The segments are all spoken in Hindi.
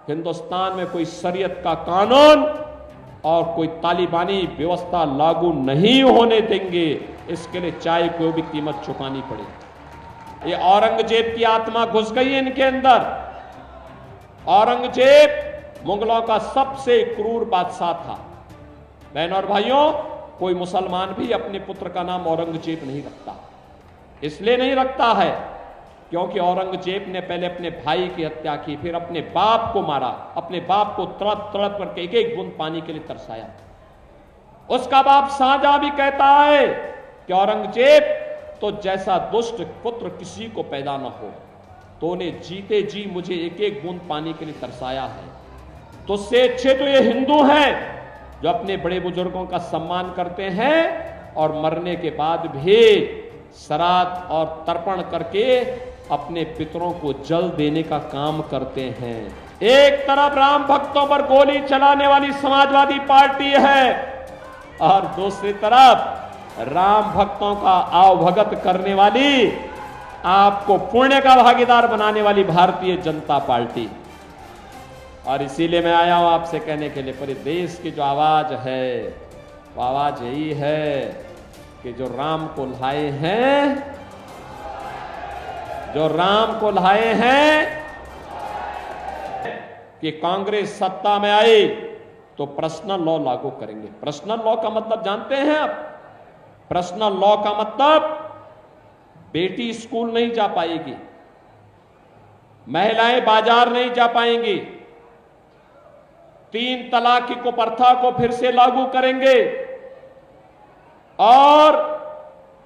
हिंदुस्तान में कोई शरीयत का कानून और कोई तालिबानी व्यवस्था लागू नहीं होने देंगे। इसके लिए चाहे कोई भी कीमत चुकानी पड़े। ये औरंगजेब की आत्मा घुस गई है इनके अंदर। औरंगजेब मुगलों का सबसे क्रूर बादशाह था। बहनों और भाइयों, कोई मुसलमान भी अपने पुत्र का नाम औरंगजेब नहीं रखता। इसलिए नहीं रखता है क्योंकि औरंगजेब ने पहले अपने भाई की हत्या की, फिर अपने बाप को मारा, अपने बाप को तड़प तड़प करके एक एक बूंद पानी के लिए तरसाया। उसका बाप शाहजहां भी कहता है कि औरंगजेब तो जैसा दुष्ट पुत्र किसी को पैदा न हो, तो ने जीते जी मुझे एक एक बूंद पानी के लिए तरसाया है। तो उससे अच्छे तो ये हिंदू हैं जो अपने बड़े बुजुर्गों का सम्मान करते हैं और मरने के बाद भी श्राद्ध और तर्पण करके अपने पितरों को जल देने का काम करते हैं। एक तरफ राम भक्तों पर गोली चलाने वाली समाजवादी पार्टी है और दूसरी तरफ राम भक्तों का आवभगत करने वाली, आपको पुण्य का भागीदार बनाने वाली भारतीय जनता पार्टी। और इसीलिए मैं आया हूं आपसे कहने के लिए, पूरे देश की जो आवाज है वो आवाज यही है कि जो राम को लाए हैं, जो राम को लाए हैं, कि कांग्रेस सत्ता में आई तो पर्सनल लॉ लागू करेंगे। पर्सनल लॉ का मतलब जानते हैं आप? पर्सनल लॉ का मतलब बेटी स्कूल नहीं जा पाएगी, महिलाएं बाजार नहीं जा पाएंगी, 3 तलाक की कुप्रथा को फिर से लागू करेंगे और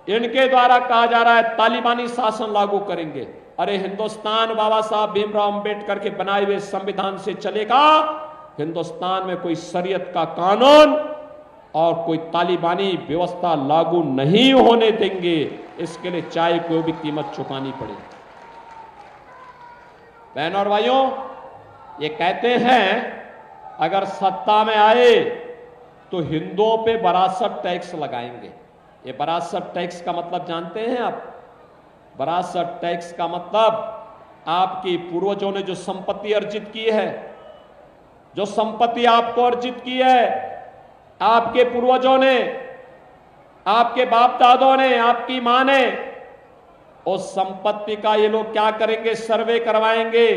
इनके द्वारा कहा जा रहा है तालिबानी शासन लागू करेंगे। अरे हिंदुस्तान बाबा साहब भीमराव अंबेडकर के बनाए हुए संविधान से चलेगा। हिंदुस्तान में कोई शरीयत का कानून और कोई तालिबानी व्यवस्था लागू नहीं होने देंगे। इसके लिए चाहे कोई भी कीमत चुकानी पड़े। बहनों और भाइयों, ये कहते हैं अगर सत्ता में आए तो हिंदुओं पे वरासत टैक्स लगाएंगे। ये वरासत टैक्स का मतलब जानते हैं आप? वरासत टैक्स का मतलब आपके पूर्वजों ने जो संपत्ति अर्जित की है, जो संपत्ति आपको अर्जित की है, आपके पूर्वजों ने, आपके बाप दादों ने, आपकी मां ने, उस संपत्ति का ये लोग क्या करेंगे? सर्वे करवाएंगे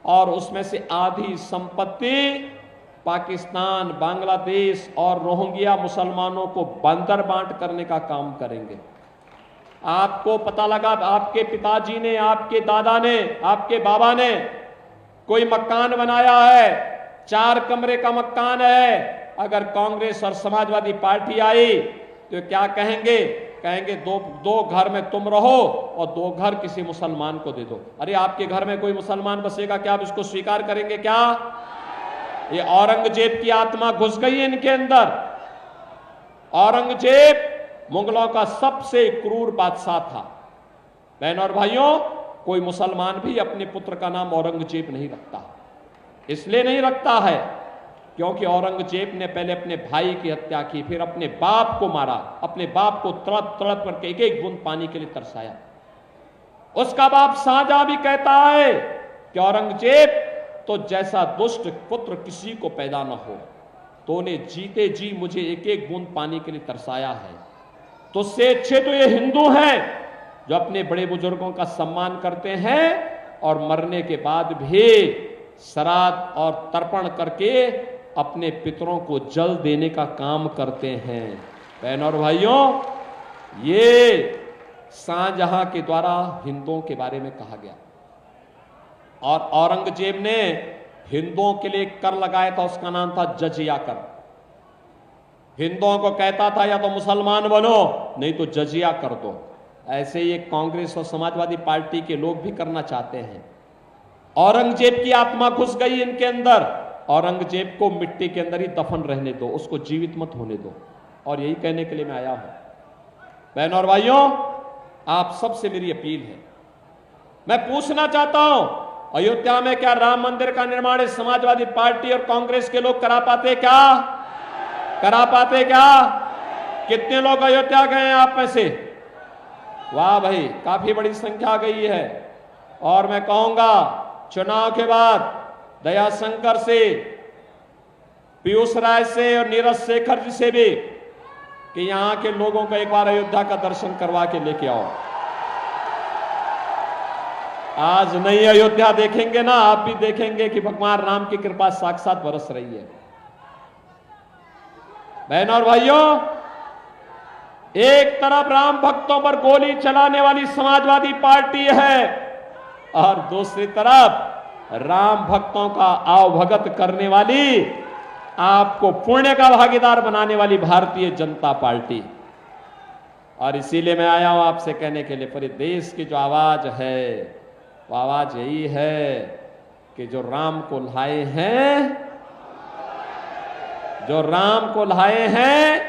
और उसमें से आधी संपत्ति पाकिस्तान, बांग्लादेश और रोहिंग्या मुसलमानों को बंदर बांट करने का काम करेंगे। आपको पता लगा आपके पिताजी ने, आपके दादा ने, आपके बाबा ने कोई मकान बनाया है, 4 कमरे का मकान है। अगर कांग्रेस और समाजवादी पार्टी आई तो क्या कहेंगे? कहेंगे दो घर में तुम रहो और 2 घर किसी मुसलमान को दे दो। अरे आपके घर में कोई मुसलमान बसेगा, क्या आप इसको स्वीकार करेंगे क्या? ये औरंगजेब की आत्मा घुस गई है इनके अंदर। औरंगजेब मुगलों का सबसे क्रूर बादशाह था। बहनों और भाइयों, कोई मुसलमान भी अपने पुत्र का नाम औरंगजेब नहीं रखता। इसलिए नहीं रखता है क्योंकि औरंगजेब ने पहले अपने भाई की हत्या की, फिर अपने बाप को मारा, अपने बाप को तड़प तड़प करके एक एक बूंद पानी के लिए तरसाया। उसका बाप शाहजहां भी कहता है कि औरंगजेब तो जैसा दुष्ट पुत्र किसी को पैदा न हो, तो ने जीते जी मुझे एक एक बूंद पानी के लिए तरसाया है। तो उससे अच्छे तो ये हिंदू हैं जो अपने बड़े बुजुर्गों का सम्मान करते हैं और मरने के बाद भी श्राद्ध और तर्पण करके अपने पितरों को जल देने का काम करते हैं। बहनों और भाइयों, ये शाहजहां के द्वारा हिंदुओं के बारे में कहा गया। और औरंगजेब ने हिंदुओं के लिए कर लगाया था, उसका नाम था जजिया कर। हिंदुओं को कहता था या तो मुसलमान बनो नहीं तो जजिया कर दो। ऐसे ही कांग्रेस और समाजवादी पार्टी के लोग भी करना चाहते हैं। औरंगजेब की आत्मा घुस गई इनके अंदर। औरंगजेब को मिट्टी के अंदर ही दफन रहने दो, उसको जीवित मत होने दो। और यही कहने के लिए मैं आया हूं। बहनों और भाइयों, आप सबसे मेरी अपील है, मैं पूछना चाहता हूं, अयोध्या में क्या राम मंदिर का निर्माण समाजवादी पार्टी और कांग्रेस के लोग करा पाते क्या? करा पाते क्या? कितने लोग अयोध्या गए हैं आप में से? वाह भाई, काफी बड़ी संख्या गई है। और मैं कहूंगा चुनाव के बाद दयाशंकर से, पीयूष राय से और नीरज शेखर जी से भी कि यहां के लोगों को एक बार अयोध्या का दर्शन करवा के लेके आओ। आज नई अयोध्या देखेंगे ना, आप भी देखेंगे कि भगवान राम की कृपा साक्षात बरस रही है। बहनों और भाइयों, एक तरफ राम भक्तों पर गोली चलाने वाली समाजवादी पार्टी है और दूसरी तरफ राम भक्तों का आवभगत करने वाली, आपको पुण्य का भागीदार बनाने वाली भारतीय जनता पार्टी। और इसीलिए मैं आया हूं आपसे कहने के लिए, पूरे देश की जो आवाज है वो आवाज यही है कि जो राम को लाए हैं, जो राम को लाए हैं